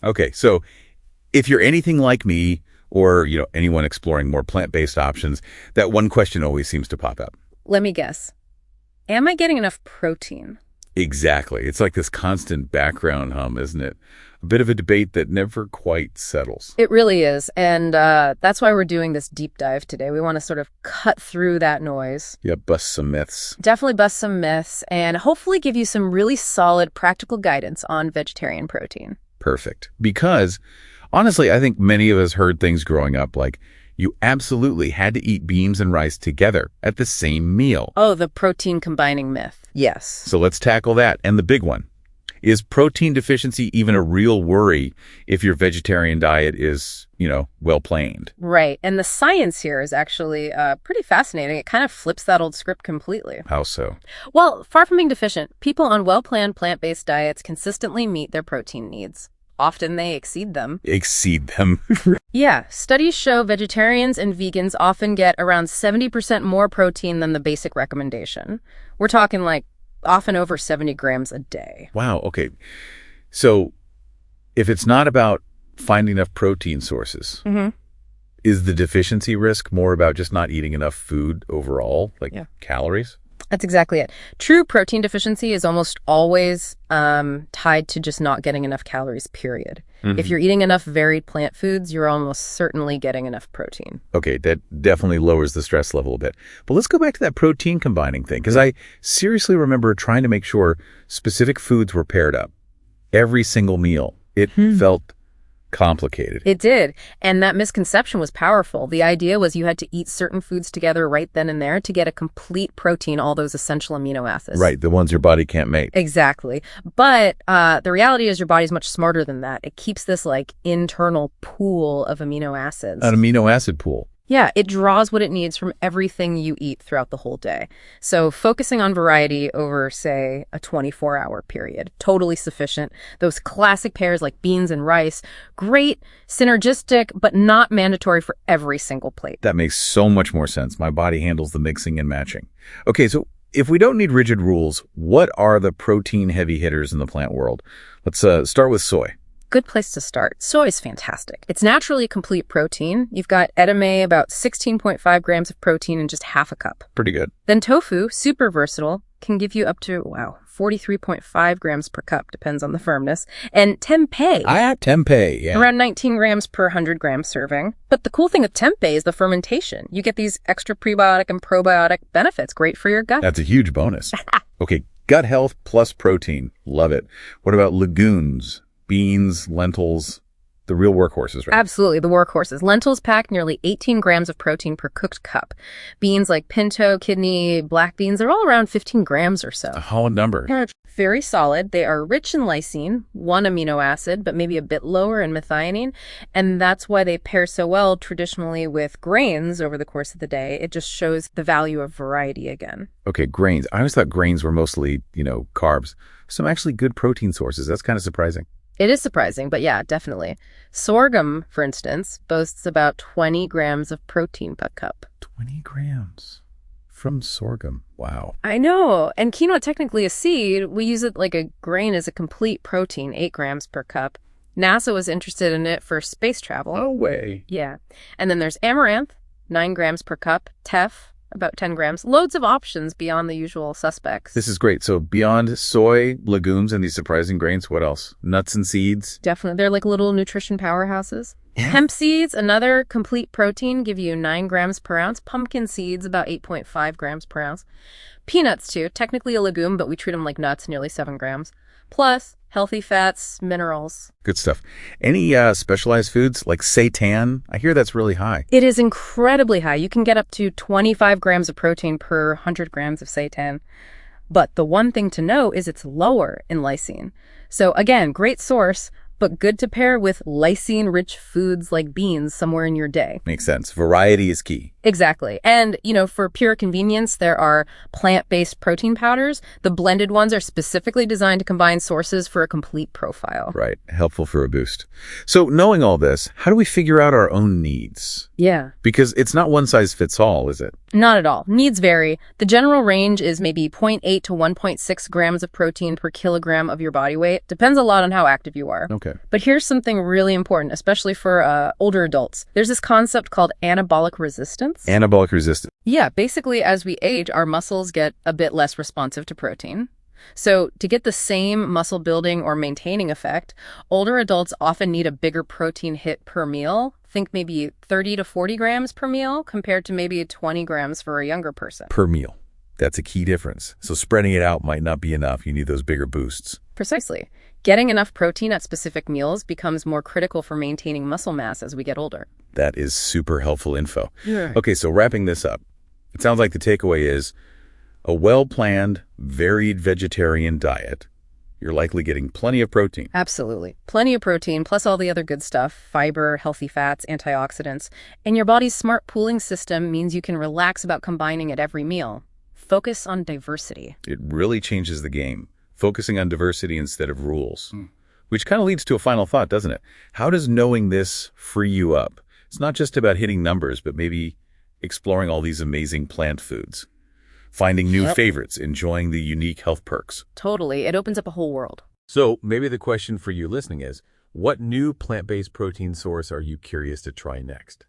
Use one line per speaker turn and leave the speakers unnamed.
Okay, so if you're anything like me or, anyone exploring more plant-based options, that one question always seems to pop up.
Let me guess. Am I getting enough protein?
Exactly. It's like this constant background hum, isn't it? A bit of a debate that never quite settles.
It really is. And that's why we're doing this deep dive today. We want to sort of cut through that noise.
Yeah, bust some myths.
Definitely bust some myths and hopefully give you some really solid practical guidance on vegetarian protein.
Perfect. Because, honestly, I think many of us heard things growing up like, you absolutely had to eat beans and rice together at the same meal.
Oh, the protein combining myth. Yes.
So let's tackle that. And the big one. Is protein deficiency even a real worry if your vegetarian diet is, well planed?
Right. And the science here is actually pretty fascinating. It kind of flips that old script completely.
How so?
Well, far from being deficient, people on well-planned plant-based diets consistently meet their protein needs. Often they exceed them.
Exceed them.
Yeah. Studies show vegetarians and vegans often get around 70% more protein than the basic recommendation. We're talking like often over 70 grams a day.
Wow. Okay. So if it's not about finding enough protein sources, is the deficiency risk more about just not eating enough food overall, like calories?
That's exactly it. True protein deficiency is almost always tied to just not getting enough calories, period. If you're eating enough varied plant foods, you're almost certainly getting enough protein.
Okay, that definitely lowers the stress level a bit. But let's go back to that protein combining thing, because I seriously remember trying to make sure specific foods were paired up. Every single meal. It felt complicated.
It did. And that misconception was powerful. The idea was you had to eat certain foods together right then and there to get a complete protein, all those essential amino acids.
Right, the ones your body can't make.
Exactly. But the reality is your body's much smarter than that. It keeps this like internal pool of amino acids.
An amino acid pool.
Yeah, it draws what it needs from everything you eat throughout the whole day. So focusing on variety over, say, a 24-hour period, totally sufficient. Those classic pairs like beans and rice, great, synergistic, but not mandatory for every single plate.
That makes so much more sense. My body handles the mixing and matching. Okay, so if we don't need rigid rules, what are the protein heavy hitters in the plant world? Let's start with soy.
Good place to start. Soy is fantastic. It's naturally a complete protein. You've got edamame, about 16.5 grams of protein in just half a cup.
Pretty good.
Then tofu, super versatile, can give you up to, 43.5 grams per cup, depends on the firmness. And tempeh.
Tempeh, yeah.
Around 19 grams per 100 gram serving. But the cool thing with tempeh is the fermentation. You get these extra prebiotic and probiotic benefits, great for your gut.
That's a huge bonus. Okay, gut health plus protein. Love it. What about legumes? Beans, lentils, the real workhorses, right?
Absolutely, the workhorses. Lentils pack nearly 18 grams of protein per cooked cup. Beans like pinto, kidney, black beans, they're all around 15 grams or so.
A solid number.
They're very solid. They are rich in lysine, one amino acid, but maybe a bit lower in methionine. And that's why they pair so well traditionally with grains over the course of the day. It just shows the value of variety again.
Okay, grains. I always thought grains were mostly, carbs. Some actually good protein sources. That's kind of surprising.
It is surprising, but yeah, definitely. Sorghum, for instance, boasts about 20 grams of protein per cup.
20 grams from sorghum. Wow.
I know. And quinoa, technically a seed, we use it like a grain as a complete protein, 8 grams per cup. NASA was interested in it for space travel.
No way.
Yeah. And then there's amaranth, 9 grams per cup. Teff, about 10 grams. Loads of options beyond the usual suspects.
This is great. So beyond soy, legumes, and these surprising grains, what else? Nuts and seeds?
Definitely. They're like little nutrition powerhouses. Yeah. Hemp seeds, another complete protein, give you 9 grams per ounce. Pumpkin seeds, about 8.5 grams per ounce. Peanuts, too. Technically a legume, but we treat them like nuts, nearly 7 grams. Plus, healthy fats, minerals.
Good stuff. Any specialized foods like seitan? I hear that's really high.
It is incredibly high. You can get up to 25 grams of protein per 100 grams of seitan. But the one thing to know is it's lower in lysine. So again, great source, but good to pair with lysine-rich foods like beans somewhere in your day.
Makes sense. Variety is key.
Exactly. And, for pure convenience, there are plant-based protein powders. The blended ones are specifically designed to combine sources for a complete profile.
Right. Helpful for a boost. So knowing all this, how do we figure out our own needs?
Yeah.
Because it's not one size fits all, is it?
Not at all. Needs vary. The general range is maybe 0.8 to 1.6 grams of protein per kilogram of your body weight. Depends a lot on how active you are.
Okay.
But here's something really important, especially for older adults. There's this concept called anabolic resistance.
Anabolic resistance.
Yeah, basically, as we age, our muscles get a bit less responsive to protein. So to get the same muscle building or maintaining effect, older adults often need a bigger protein hit per meal. Think maybe 30 to 40 grams per meal compared to maybe 20 grams for a younger person.
Per meal. That's a key difference. So spreading it out might not be enough. You need those bigger boosts.
Precisely. Getting enough protein at specific meals becomes more critical for maintaining muscle mass as we get older.
That is super helpful info.
Yeah.
Okay, so wrapping this up, it sounds like the takeaway is a well-planned, varied vegetarian diet. You're likely getting plenty of protein.
Absolutely. Plenty of protein, plus all the other good stuff, fiber, healthy fats, antioxidants. And your body's smart pooling system means you can relax about combining at every meal. Focus on diversity.
It really changes the game, focusing on diversity instead of rules. Which kind of leads to a final thought, doesn't it? How does knowing this free you up? It's not just about hitting numbers, but maybe exploring all these amazing plant foods. Finding new favorites, enjoying the unique health perks.
Totally. It opens up a whole world.
So maybe the question for you listening is, what new plant-based protein source are you curious to try next?